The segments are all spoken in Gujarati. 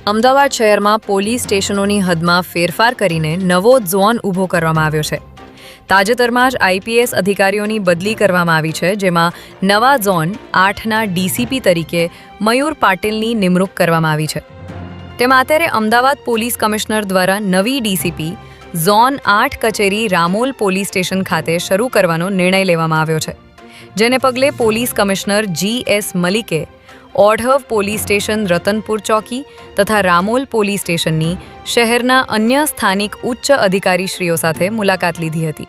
અમદાવાદ શહેરમાં પોલીસ સ્ટેશનોની હદમાં ફેરફાર કરીને નવો ઝોન ઊભો કરવામાં આવ્યો છે। તાજેતરમાં જ આઈપીએસ અધિકારીઓની બદલી કરવામાં આવી છે, જેમાં નવા ઝોન 8ના ડીસીપી તરીકે મયુર પાટીલની નિમણૂક કરવામાં આવી છે। તેમાં અત્યારે અમદાવાદ પોલીસ કમિશનર દ્વારા નવી ડીસીપી ઝોન 8 કચેરી રામોલ પોલીસ સ્ટેશન ખાતે શરૂ કરવાનો નિર્ણય લેવામાં આવ્યો છે, જેને પગલે પોલીસ કમિશનર GS મલિકે ઓઢવ પોલીસ સ્ટેશન રતનપુર ચોકી તથા રામોલ પોલીસ સ્ટેશનની શહેરના અન્ય સ્થાનિક ઉચ્ચ અધિકારીશ્રીઓ સાથે મુલાકાત લીધી હતી।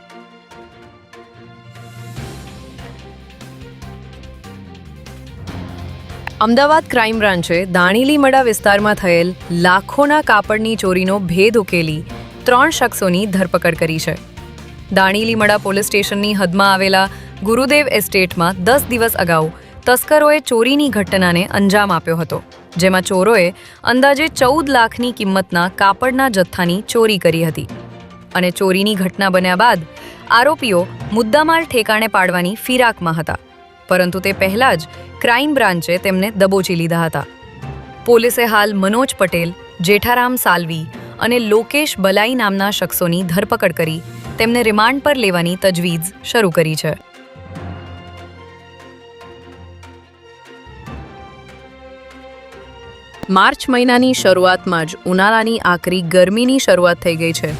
અમદાવાદ ક્રાઇમ બ્રાન્ચે દાણીલીમડા વિસ્તારમાં થયેલ લાખોના કાપડની ચોરીનો ભેદ ઉકેલી 3 શખ્સોની ધરપકડ કરી છે। દાણીલીમડા પોલીસ સ્ટેશનની હદમાં આવેલા ગુરુદેવ એસ્ટેટમાં 10 દિવસ અગાઉ તસ્કરોએ ચોરીની ઘટનાને અંજામ આપ્યો હતો, જેમાં ચોરોએ અંદાજે 14 લાખની કિંમતના કાપડના જથ્થાની ચોરી કરી હતી અને ચોરીની ઘટના બન્યા બાદ આરોપીઓ મુદ્દામાલ ઠેકાણે પાડવાની ફિરાકમાં હતા, પરંતુ તે પહેલા જ ક્રાઇમ બ્રાન્ચે તેમને દબોચી લીધા હતા। પોલીસે હાલ મનોજ પટેલ, જેઠારામ સાલવી અને લોકેશ બલાઈ નામના શખ્સોની ધરપકડ કરી તેમને રિમાન્ડ પર લેવાની તજવીજ શરૂ કરી છે। માર્ચ મહિનાની શરૂઆતમાં જ ઉનાળાની આકરી ગરમીની શરૂઆત થઈ ગઈ છે,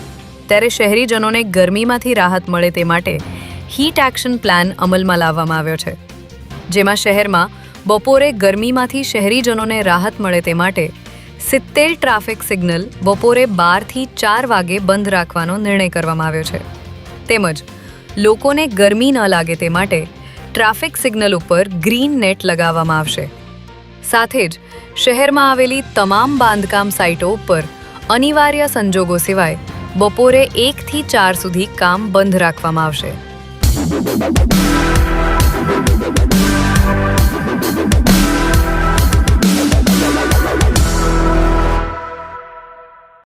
ત્યારે શહેરીજનોને ગરમીમાંથી રાહત મળે તે માટે હીટ એક્શન પ્લાન અમલમાં લાવવામાં આવ્યો છે, જેમાં શહેરમાં બપોરે ગરમીમાંથી શહેરીજનોને રાહત મળે તે માટે 70 ટ્રાફિક સિગ્નલ બપોરે 12થી 4 વાગે બંધ રાખવાનો નિર્ણય કરવામાં આવ્યો છે। તેમજ લોકોને ગરમી ન લાગે તે માટે ટ્રાફિક સિગ્નલ ઉપર ગ્રીન નેટ લગાવવામાં આવશે। સાથે જ શહેરમાં આવેલી તમામ બાંધકામ સાઇટો ઉપર અનિવાર્ય સંજોગો સિવાય બપોરે 1 થી 4 સુધી કામ બંધ રાખવામાં આવશે।